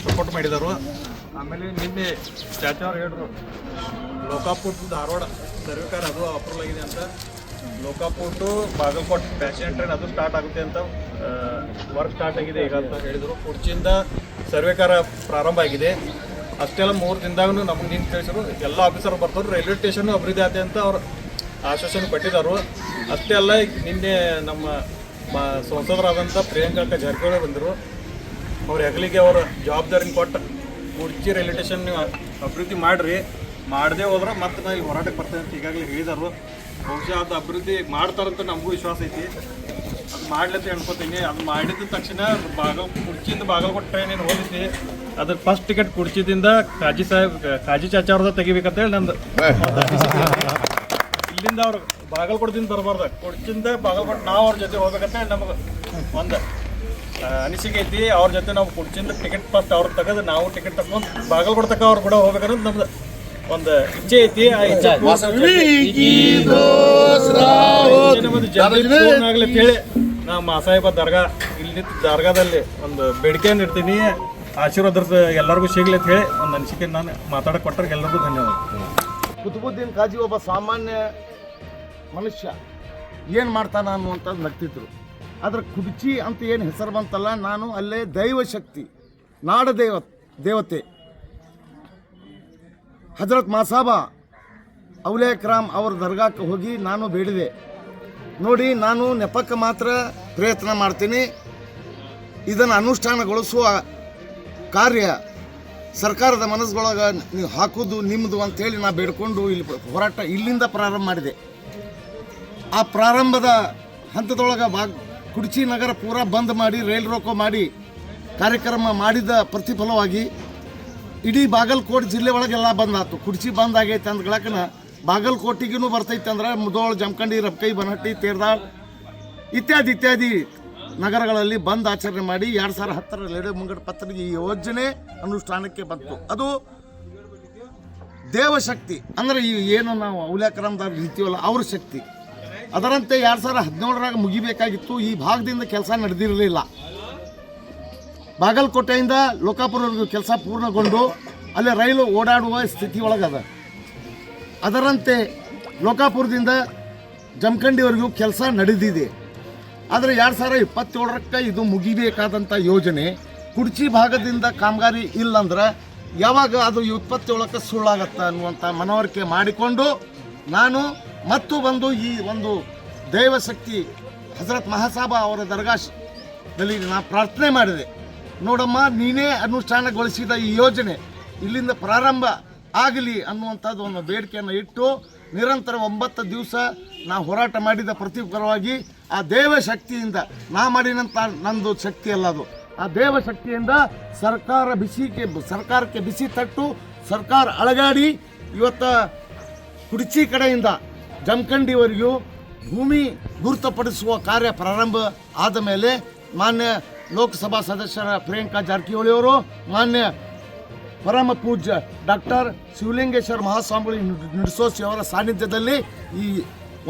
Support ಮಾಡಿದರು. ಆಮೇಲೆ ನಿನ್ನೆ ಚಾಚಾವ್ರು ಹೇಳಿದ್ರು ಲೋಕಾಪುಟ್ ಧಾರವಾಡ ಸರ್ವಿಕಾರ ಅದು ಅಪ್ರೂವಲ್ ಆಗಿದೆ ಅಂತ. ಲೋಕಾಪುಟ್ಟು ಬಾಗಲಕೋಟೆ ಪ್ಯಾಸೆಂಜರ್ ಟ್ರೈನ್ ಅದು ಸ್ಟಾರ್ಟ್ ಆಗುತ್ತೆ ಅಂತ ವರ್ಕ್ ಸ್ಟಾರ್ಟ್ ಆಗಿದೆ ಈಗ ಅಂತ ಹೇಳಿದರು. ಕುರ್ಚಿಯಿಂದ ಸರ್ವೇಕಾರ ಪ್ರಾರಂಭ ಆಗಿದೆ. ಅಷ್ಟೆಲ್ಲ 3 ದಿನದಾಗೂ ನಮ್ಗೆ ನಿಂತು ತಿಳಿಸಿದ್ರು. ಎಲ್ಲ ಆಫೀಸರ್ ಬರ್ತಾರೆ, ರೈಲ್ವೆ ಸ್ಟೇಷನ್ ಅಭಿವೃದ್ಧಿ ಆಗುತ್ತೆ ಅಂತ ಅವ್ರು ಆಶ್ವಾಸನೆ ಕೊಟ್ಟಿದ್ದಾರೆ. ಅಷ್ಟೇ ಅಲ್ಲ, ನಿನ್ನೆ ನಮ್ಮ ಸಂಸದರಾದಂಥ ಪ್ರಿಯಾಂಕಾ ಜಾರಕಿಹೊಳಿ ಬಂದರು. ಅವ್ರ ಹೆಗಲಿಗೆ ಅವ್ರ ಜವಾಬ್ದಾರಿನ ಕೊಟ್ಟು ಕುರ್ಚಿ ರೈಲ್ವೆ ಸ್ಟೇಷನ್ ನೀವು ಅಭಿವೃದ್ಧಿ ಮಾಡಿರಿ, ಮಾಡದೇ ಹೋದ್ರೆ ಮತ್ತೆ ನಾವು ಇಲ್ಲಿ ಹೋರಾಟಕ್ಕೆ ಬರ್ತೇವೆ ಅಂತ ಈಗಾಗಲೇ ಹೇಳಿದರು. ಬಹುಶಃ ಅದು ಅಭಿವೃದ್ಧಿ ಮಾಡ್ತಾರಂತ ನಮಗೂ ವಿಶ್ವಾಸ ಐತಿ. ಅದು ಮಾಡ್ಲಂತ ಅನ್ಕೋತೀನಿ. ಅದು ಮಾಡಿದ ತಕ್ಷಣ ಕುರ್ಚಿಯಿಂದ ಬಾಗಲಕೋಟೆ ಟ್ರೈನ್ ಏನು ಹೋಗಿದ್ವಿ, ಅದ್ರ ಫಸ್ಟ್ ಟಿಕೆಟ್ ಕುರ್ಚಿದಿಂದ ಕಾಜಿ ಚಾಚಾವ್ರದ ತೆಗಿಬೇಕಂತ ಹೇಳಿ ನಂದು. ಇಲ್ಲಿಂದ ಅವ್ರು ಬಾಗಲಕೋಟದಿಂದ ಬರಬಾರ್ದು, ಕುರ್ಚಿಯಿಂದ ಬಾಗಲಕೋಟೆ ನಾವು ಅವ್ರ ಜೊತೆ ಹೋಗ್ಬೇಕಂತ ಹೇಳಿ ನಮಗೆ ಒಂದು ಅನಿಸಿಕೆ ಐತಿ. ಅವ್ರ ಜೊತೆ ನಾವು ಕುರ್ಚಿಯಿಂದ ಟಿಕೆಟ್ ಫಸ್ಟ್ ಅವ್ರು ತೆಗೆದು ನಾವು ಟಿಕೆಟ್ ತಗೊಂಡು ಬಾಗಲಕೋಟೆ ತಕ್ಕ ಅವ್ರು ಕೂಡ ಹೋಗ್ಬೇಕನ್ನೋದು ನಮ್ದು ಒಂದು ಇಚ್ಛೆ ಐತಿ. ಆ ಇಚ್ಛೆ ಆಗಲಿ ಅಂತೇಳಿ ನಾವು ಮಾಸಾಹಿಬ ದರ್ಗಾ ಇಲ್ಲಿ ದರ್ಗಾದಲ್ಲಿ ಒಂದು ಬೇಡಿಕೆಯನ್ನು ಇಡ್ತೀನಿ. ಆಶೀರ್ವಾದ ಎಲ್ಲರಿಗೂ ಸಿಗ್ಲಿ ಅಂತ ಹೇಳಿ ಒಂದು ಅನಿಸಿಕೆ ನಾನು ಮಾತಾಡಕ್ಕೆ ಕೊಟ್ಟರೆ ಎಲ್ಲರಿಗೂ ಧನ್ಯವಾದ. ಕುತುಬುದ್ದೀನ್ ಖಾಜಿ ಒಬ್ಬ ಸಾಮಾನ್ಯ ಮನುಷ್ಯ ಏನು ಮಾಡ್ತಾನ ಅನ್ನುವಂಥದ್ದು ನಗ್ತಿದ್ರು. ಆದರೆ ಕುರ್ಚಿ ಅಂತ ಏನು ಹೆಸರು ಬಂತಲ್ಲ, ನಾನು ಅಲ್ಲೇ ದೈವಶಕ್ತಿ ನಾಡ ದೇವತೆ ಹಜರತ್ ಮಾಸಾಬ ಔಲಿಯಾ ಇಕ್ರಾಮ್ ಅವ್ರ ದರ್ಗಾಕ್ಕೆ ಹೋಗಿ ನಾನು ಬೇಡಿದೆ. ನೋಡಿ, ನಾನು ನೆಪಕ್ಕೆ ಮಾತ್ರ ಪ್ರಯತ್ನ ಮಾಡ್ತೀನಿ, ಇದನ್ನು ಅನುಷ್ಠಾನಗೊಳಿಸುವ ಕಾರ್ಯ ಸರ್ಕಾರದ ಮನಸ್ಸುಗಳೊಳಗೆ ನೀವು ಹಾಕೋದು ನಿಮ್ಮದು ಅಂತೇಳಿ ನಾ ಬೇಡ್ಕೊಂಡು ಇಲ್ಲಿ ಹೋರಾಟ ಇಲ್ಲಿಂದ ಪ್ರಾರಂಭ ಮಾಡಿದೆ. ಆ ಪ್ರಾರಂಭದ ಹಂತದೊಳಗೆ ಕುರ್ಚಿ ನಗರ ಪೂರಾ ಬಂದ್ ಮಾಡಿ ರೈಲ್ ರೋಕೋ ಮಾಡಿ ಕಾರ್ಯಕ್ರಮ ಮಾಡಿದ ಪ್ರತಿಫಲವಾಗಿ ಇಡೀ ಬಾಗಲಕೋಟೆ ಜಿಲ್ಲೆ ಒಳಗೆಲ್ಲ ಬಂದಾಯ್ತು. ಕುರ್ಚಿ ಬಂದ್ ಆಗೈತೆ ಅಂದ್ಗಳಕ್ಕನ ಬಾಗಲಕೋಟೆಗೂ ಬರ್ತೈತೆ ಅಂದ್ರೆ ಮುಧೋಳ, ಜಮಖಂಡಿ, ರಬಕೈ, ಬನಹಟ್ಟಿ, ತೇರ್ದಾಳ್ ಇತ್ಯಾದಿ ನಗರಗಳಲ್ಲಿ ಬಂದ್ ಆಚರಣೆ ಮಾಡಿ 2010 ಲೇಡಿ ಮುಂಗಡ ಪತ್ರಿಕೆ ಈ ಯೋಜನೆ ಅನುಷ್ಠಾನಕ್ಕೆ ಬಂತು. ಅದು ದೇವಶಕ್ತಿ ಅಂದರೆ ಈ ಏನು ನಾವು ಔಲಿಯಾ ಇಕ್ರಾಮ್ದಾರ್ ರೀತಿಯಲ್ಲ ಅವ್ರ ಶಕ್ತಿ. ಅದರಂತೆ 2017ರಾಗ ಮುಗಿಬೇಕಾಗಿತ್ತು. ಈ ಭಾಗದಿಂದ ಕೆಲಸ ನಡೆದಿರಲಿಲ್ಲ. ಬಾಗಲಕೋಟೆಯಿಂದ ಲೋಕಾಪುರವರೆಗೂ ಕೆಲಸ ಪೂರ್ಣಗೊಂಡು ಅಲ್ಲೇ ರೈಲು ಓಡಾಡುವ ಸ್ಥಿತಿ ಒಳಗದ. ಅದರಂತೆ ಲೋಕಾಪುರದಿಂದ ಜಮಖಂಡಿವರೆಗೂ ಕೆಲಸ ನಡೆದಿದೆ. ಆದರೆ 2027ಕ್ಕೆ ಇದು ಮುಗಿಬೇಕಾದಂಥ ಯೋಜನೆ. ಕುರ್ಚಿ ಭಾಗದಿಂದ ಕಾಮಗಾರಿ ಇಲ್ಲಂದ್ರೆ ಯಾವಾಗ ಅದು 27ಕ್ಕೆ ಸುಳ್ಳಾಗತ್ತೆ ಅನ್ನುವಂಥ ಮನವರಿಕೆ ಮಾಡಿಕೊಂಡು ನಾನು ಮತ್ತು ಬಂದು ಈ ಒಂದು ದೈವಶಕ್ತಿ ಹಜರತ್ ಮಹಾಸಾಬ ಅವರ ದರ್ಗಾದಲ್ಲಿ ನಾನು ಪ್ರಾರ್ಥನೆ ಮಾಡಿದೆ. ನೋಡಮ್ಮ, ನೀನೇ ಅನುಷ್ಠಾನಗೊಳಿಸಿದ ಈ ಯೋಜನೆ ಇಲ್ಲಿಂದ ಪ್ರಾರಂಭ ಆಗಲಿ ಅನ್ನುವಂಥದ್ದು ಒಂದು ಬೇಡಿಕೆಯನ್ನು ಇಟ್ಟು ನಿರಂತರ 9 ದಿವಸ ನಾವು ಹೋರಾಟ ಮಾಡಿದ ಪ್ರತಿಫಲವಾಗಿ ಆ ದೇವಶಕ್ತಿಯಿಂದ ನಾ ಮಾಡಿದಂಥ ನಂದು ಶಕ್ತಿ ಅಲ್ಲ, ಅದು ಆ ದೇವಶಕ್ತಿಯಿಂದ ಸರ್ಕಾರಕ್ಕೆ ಬಿಸಿ ತಟ್ಟು ಸರ್ಕಾರ ಅಳಗಾಡಿ ಇವತ್ತು ಕುರ್ಚಿ ಕಡೆಯಿಂದ ಜಮಖಂಡಿವರೆಗೂ ಭೂಮಿ ಗುರುತುಪಡಿಸುವ ಕಾರ್ಯ ಪ್ರಾರಂಭ ಆದ ಮೇಲೆ ಮಾನ್ಯ ಲೋಕಸಭಾ ಸದಸ್ಯರ ಪ್ರಿಯಾಂಕಾ ಜಾರಕಿಹೊಳಿ ಅವರು, ಮಾನ್ಯ ಪರಮ ಪೂಜ್ಯ ಡಾಕ್ಟರ್ ಶಿವಲಿಂಗೇಶ್ವರ ಮಹಾಸ್ವಾಮಿಗಳು ನಡೆಸೋಸಿ ಅವರ ಸಾನ್ನಿಧ್ಯದಲ್ಲಿ ಈ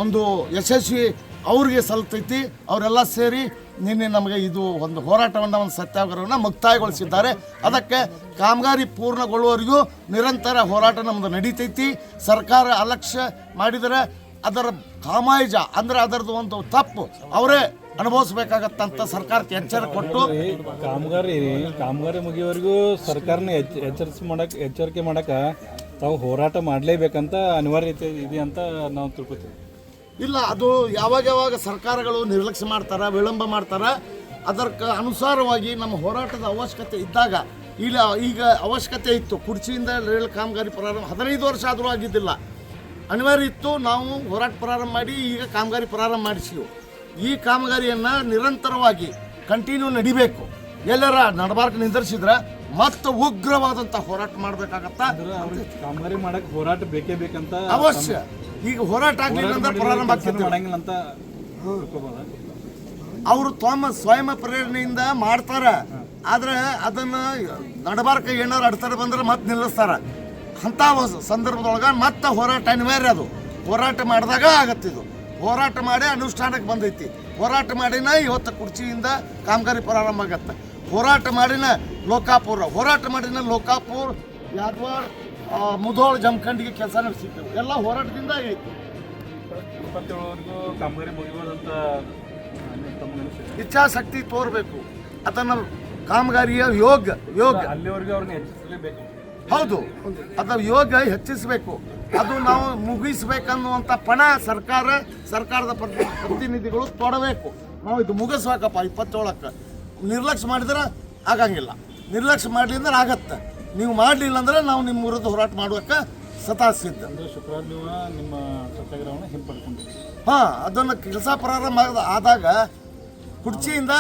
ಒಂದು ಯಶಸ್ವಿ ಅವ್ರಿಗೆ ಸಲ್ತೈತಿ. ಅವರೆಲ್ಲ ಸೇರಿ ನಿನ್ನೆ ನಮಗೆ ಇದು ಒಂದು ಹೋರಾಟವನ್ನು, ಒಂದು ಸತ್ಯಾಗ್ರಹವನ್ನು ಮುಕ್ತಾಯಗೊಳಿಸಿದ್ದಾರೆ. ಅದಕ್ಕೆ ಕಾಮಗಾರಿ ಪೂರ್ಣಗೊಳ್ಳುವವರೆಗೂ ನಿರಂತರ ಹೋರಾಟ ನಮ್ಮದು ನಡೀತೈತಿ. ಸರ್ಕಾರ ಅಲಕ್ಷ್ಯ ಮಾಡಿದರೆ ಅದರ ಕಾಮಾಯಿಜ ಅಂದರೆ ಅದರದ್ದು ಒಂದು ತಪ್ಪು ಅವರೇ ಅನುಭವಿಸ್ಬೇಕಾಗತ್ತಂತ ಸರ್ಕಾರಕ್ಕೆ ಎಚ್ಚರ ಕೊಟ್ಟು ಕಾಮಗಾರಿ ಮುಗಿಯವರೆಗೂ ಸರ್ಕಾರನ ಎಚ್ಚರಿಕೆ ಮಾಡಕ್ಕೆ ತಾವು ಹೋರಾಟ ಮಾಡಲೇಬೇಕಂತ ಅನಿವಾರ್ಯತೆ ಇದೆ ಅಂತ ನಾವು ತಿಳ್ಕೊತೀವಿ. ಇಲ್ಲ, ಅದು ಯಾವಾಗ ಸರ್ಕಾರಗಳು ನಿರ್ಲಕ್ಷ್ಯ ಮಾಡ್ತಾರೆ, ವಿಳಂಬ ಮಾಡ್ತಾರೆ, ಅದಕ್ಕೆ ಅನುಸಾರವಾಗಿ ನಮ್ಮ ಹೋರಾಟದ ಅವಶ್ಯಕತೆ ಇದ್ದಾಗ ಈಗ ಅವಶ್ಯಕತೆ ಇತ್ತು. ಕುರ್ಚಿಯಿಂದ ರೈಲು ಕಾಮಗಾರಿ ಪ್ರಾರಂಭ 15 ವರ್ಷ ಆದರೂ ಆಗಿದ್ದಿಲ್ಲ, ಅನಿವಾರ್ಯ ಇತ್ತು. ನಾವು ಹೋರಾಟ ಪ್ರಾರಂಭ ಮಾಡಿ ಈಗ ಕಾಮಗಾರಿ ಪ್ರಾರಂಭ ಮಾಡಿಸಿವು. ಈ ಕಾಮಗಾರಿಯನ್ನು ನಿರಂತರವಾಗಿ ಕಂಟಿನ್ಯೂ ನಡಿಬೇಕು. ಎಲ್ಲರ ನಡಬಾರ್ಕ ನಿಂದಿಸಿದ್ರೆ ಮತ್ತೆ ಉಗ್ರವಾದಂಥ ಹೋರಾಟ ಮಾಡಬೇಕಾಗತ್ತ. ಕಾಮಗಾರಿ ಮಾಡಕ್ಕೆ ಹೋರಾಟ ಬೇಕೇ ಬೇಕಂತ ಅವಶ್ಯ. ಈಗ ಹೋರಾಟ ಆಗಲಿಲ್ಲ ಅಂದ್ರೆ ಪ್ರಾರಂಭ ಆಗ್ತಿಲ್ಲ ಅಂತ ಅವರು ಸ್ವಯಂ ಪ್ರೇರಣೆಯಿಂದ ಮಾಡ್ತಾರೆ. ಆದರೆ ಅದನ್ನು ನಡಬಾರ್ಕ ಏನಾರು ಅಡ್ತಾರೆ ಬಂದ್ರೆ ಮತ್ತೆ ನಿಲ್ಲಿಸ್ತಾರೆ. ಅಂಥ ಸಂದರ್ಭದೊಳಗೆ ಮತ್ತೆ ಹೋರಾಟ ಅನಿವಾರ್ಯ. ಅದು ಹೋರಾಟ ಮಾಡಿದಾಗ ಆಗತ್ತಿದು. ಹೋರಾಟ ಮಾಡಿ ಅನುಷ್ಠಾನಕ್ಕೆ ಬಂದೈತಿ. ಹೋರಾಟ ಮಾಡಿನ ಇವತ್ತು ಕುರ್ಚಿಯಿಂದ ಕಾಮಗಾರಿ ಪ್ರಾರಂಭ ಆಗತ್ತೆ. ಹೋರಾಟ ಮಾಡಿನ ಲೋಕಾಪುರ, ಹೋರಾಟ ಮಾಡಿನ ಲೋಕಾಪುರ, ಯಾದವಾಡ, ಮುಧೋಳ, ಜಮಖಂಡಿಗೆ ಕೆಲಸ ನಡೆಸಿದ್ದೆವು. ಎಲ್ಲ ಹೋರಾಟದಿಂದ ಐತಿ. 27ವರೆಗೂ ಕಾಮಗಾರಿ ಮುಗಿಬೋದಂತ ತಮಗೆ ಅನಿಸಿದೆ? ಇಚ್ಛಾಶಕ್ತಿ ತೋರಬೇಕು. ಅದನ್ನು ಕಾಮಗಾರಿಯ ಯೋಗ ಅಲ್ಲಿವರೆಗೂ ಅವ್ರನ್ನ ಹೆಚ್ಚಿಸಲೇಬೇಕು. ಹೌದು, ಅದರ ಯೋಗ ಹೆಚ್ಚಿಸಬೇಕು. ಅದು ನಾವು ಮುಗಿಸ್ಬೇಕನ್ನುವಂಥ ಪಣ ಸರ್ಕಾರದ ಪ್ರತಿನಿಧಿಗಳು ತೊಡಬೇಕು. ನಾವು ಇದು ಮುಗಿಸ್ಬೇಕಪ್ಪ 27ಕ್ಕೆ. ನಿರ್ಲಕ್ಷ್ಯ ಮಾಡಿದ್ರೆ ಆಗಂಗಿಲ್ಲ, ನಿರ್ಲಕ್ಷ್ಯ ಮಾಡಲಿಂದ್ರೆ ಆಗತ್ತೆ. ನೀವು ಮಾಡಲಿಲ್ಲ ಅಂದ್ರೆ ನಾವು ನಿಮ್ಮ ವಿರುದ್ಧ ಹೋರಾಟ ಮಾಡೋಕ್ಕೆ ಸದಾ ಸಿದ್ಧ. ಅಂದರೆ ಶುಕ್ರವಾರ ನೀವು ನಿಮ್ಮ ಸತ್ಯಾಗ್ರಹವನ್ನು ಹಿಂಪಡ್ಕೊಂಡಿದ್ದೀರಿ. ಹಾಂ, ಅದನ್ನು ಕೆಲಸ ಪ್ರಾರಂಭ ಆದಾಗ ಕುರ್ಚಿಯಿಂದ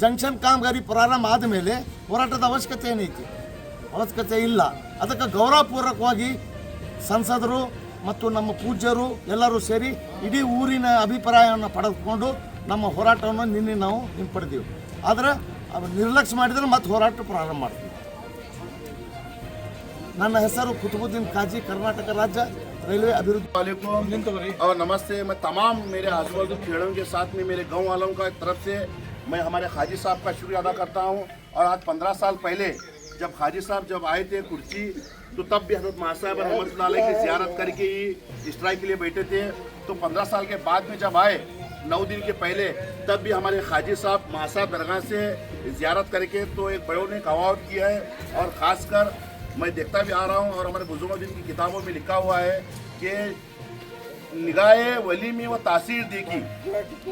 ಜಂಕ್ಷನ್ ಕಾಮಗಾರಿ ಪ್ರಾರಂಭ ಆದಮೇಲೆ ಹೋರಾಟದ ಅವಶ್ಯಕತೆ ಏನೈತಿ? ಅವಶ್ಯಕತೆ ಇಲ್ಲ. ಅದಕ್ಕೆ ಗೌರವಪೂರ್ವಕವಾಗಿ ಸಂಸದರು ಮತ್ತು ನಮ್ಮ ಪೂಜ್ಯರು ಎಲ್ಲರೂ ಸೇರಿ ಇಡೀ ಊರಿನ ಅಭಿಪ್ರಾಯವನ್ನು ಪಡೆದುಕೊಂಡು ನಮ್ಮ ಹೋರಾಟವನ್ನು ನಿನ್ನೆ ನಾವು ಹಿಂಪಡೆದೀವಿ. ಆದರೆ ನಿರ್ಲಕ್ಷ್ಯ ಮಾಡಿದರೆ ಮತ್ತೆ ಹೋರಾಟ ಪ್ರಾರಂಭ ಮಾಡ್ತೀವಿ. ನನ್ನ ಹೆಸರು ಕುತುಬುದ್ದೀನ್ ಕಾಜಿ, कर्नाटक राज्य रेलवे अभिवृद्धि। वालेकुम और नमस्ते। मैं तमाम मेरे आजू बाजू खेड़ों के साथ में मेरे गांव वालों का तरफ से मैं हमारे हाजी साहब का शुक्रिया अदा करता हूं। और आज 15 साल पहले जब हाजी साहब जब आए थे कुर्सी, तो तब भी हज़रत महासाहब रहमतुल्लाह अलैह की ज़ियारत करके ही स्ट्राइक के लिए बैठे थे। तो 15 साल के बाद में जब आए 9 दिन के पहले, तब भी हमारे हाजी साहब महासाहब दरगाह से ज़ियारत करके तो एक बड़ों ने कवावत किया है। और ख़ासकर मैं देखता भी आ रहा हूँ और हमारे बुजुर्गों की किताबों में लिखा हुआ है कि निगाहे वली में वो तासीर देखी,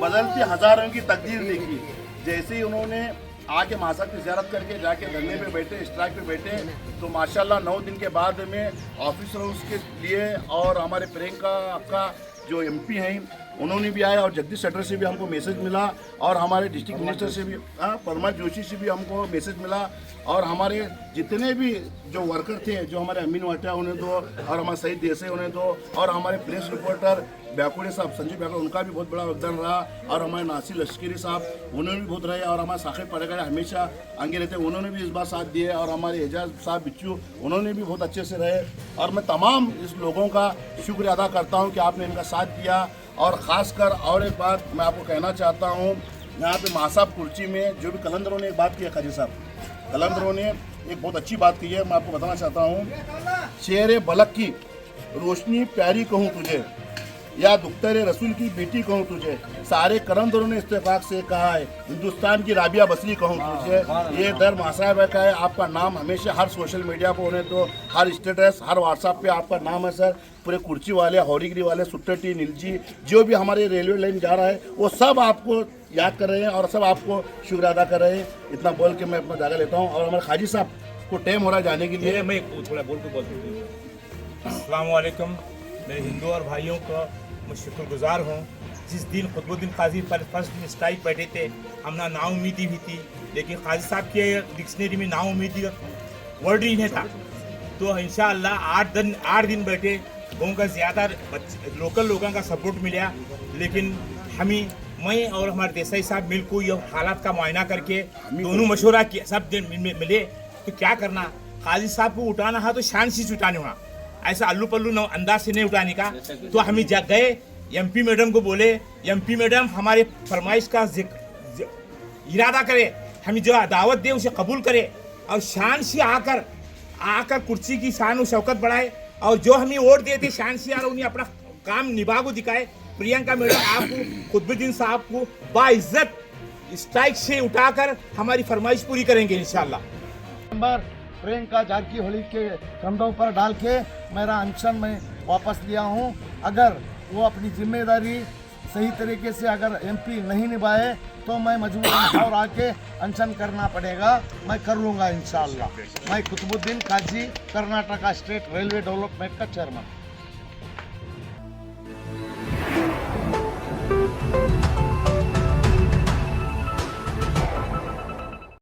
बदलती हज़ारों की तकदीर देखी। जैसे ही उन्होंने आके महासाहब की ज़ियारत करके जाके धरने पे बैठे, स्ट्राइक पे बैठे, तो माशाल्लाह 9 दिन के बाद में ऑफिसरों के लिए और हमारे प्रियंका आपका जो MP हैं उन्होंने भी आया, और जगदीश शेट्टर से भी हमको मैसेज मिला, और हमारे डिस्ट्रिक्ट मिनिस्टर से भी परमार जोशी से भी हमको मैसेज मिला। और हमारे जितने भी जो वर्कर थे, जो हमारे अमीन वाटिया उन्हें दो, और हमारे सईद देसाई उन्हें दो, और हमारे प्रेस रिपोर्टर बैकुड़े साहब, संजीव बैकुड़े, उनका भी बहुत बड़ा योगदान रहा। और हमारे नासिर लश्करी साहब उन्होंने भी बहुत रहे, और हमारे साखिब परेगढ़ हमेशा आगे रहते, उन्होंने भी इस बार साथ दिए। और हमारे एजाज साहब बिच्चू उन्होंने भी बहुत अच्छे से रहे। और मैं तमाम इस लोगों का शुक्र अदा करता हूँ कि आपने इनका साथ दिया। और ख़ासकर और एक बात मैं आपको कहना चाहता हूँ, यहाँ पे महासाब कुर्सी में जो भी कलंदरों ने एक बात की है, खाजी साहब कलंदरों ने एक बहुत अच्छी बात की है, मैं आपको बताना चाहता हूँ। शेर बलक की रोशनी प्यारी कहूँ तुझे, या दुख्तर रसूल की बेटी कहूँ तुझे, सारे कलंदरों ने इत्तेफाक से कहा है हिंदुस्तान की राबिया बसरी कहूँ तुझे। ये दर महासाहब का है। आपका नाम हमेशा हर सोशल मीडिया पर होने तो हर स्टेटस, हर व्हाट्सएप पे आपका नाम है सर। पूरे कुर्ची वाले, हौरीगिरी वाले, सुट्टी, नीलजी, जो भी हमारे रेलवे लाइन जा रहा है, वो सब आपको याद कर रहे हैं और सब आपको शुक्र अदा कर रहे हैं। इतना बोल के मैं अपना जगह लेता हूँ। और हमारे खाजी साहब को टाइम हो रहा है जाने के लिए। मैं थोड़ा बोल के बोलती हूँ। अस्सलाम वालेकुम मेरे हिंदू और भाइयों का मैं शुक्रगुजार हूँ। जिस दिन खुतबुद्दीन काजी फर्स्ट में स्ट्राइक बैठे थे, हमने नाउमीदी भी थी, लेकिन काजी साहब के डिक्शनरी में नाउमीदी का वर्ड ही नहीं था। तो इंशाअल्लाह 8 दिन बैठे, गाँव का ज़्यादा लोकल लोगों का सपोर्ट मिला। लेकिन मैं और हमारे देसाई साहब मिलकर ये हालात का मुआयना करके दोनों मशवरा किया, सब मिले तो क्या करना, काजी साहब को उठाना है तो शान से उठाने हुआ, ऐसा अल्लू पल्लू अंदाज से नहीं उठाने का। तो हम गए MP मैडम को बोले, MP मैडम हमारे फरमाइश का इरादा करे, हम जो दावत दे उसे कबूल करे, और शान से आकर कुर्सी की शान और शौकत बढ़ाए, और जो हमें वोट दिए थे शान से यार उन्हें अपना काम निभा को दिखाए। प्रियंका मैडम आपको, खुतबुद्दीन साहब को बाइज्जत स्ट्राइक से उठाकर हमारी फरमाइश पूरी करेंगे इंशाल्लाह। प्रियंका जारकीहोली के कंधों पर डाल के मेरा अनशन में वापस लिया हूँ। अगर वो अपनी जिम्मेदारी सही तरीके से अगर MP नहीं निभाए तो मैं मजबूरन और आके अनशन करना पड़ेगा, मैं कर लूँगा इंशाअल्लाह। मैं कुतुबुद्दीन काजी, कर्नाटका स्टेट रेलवे डेवलपमेंट का चेयरमैन।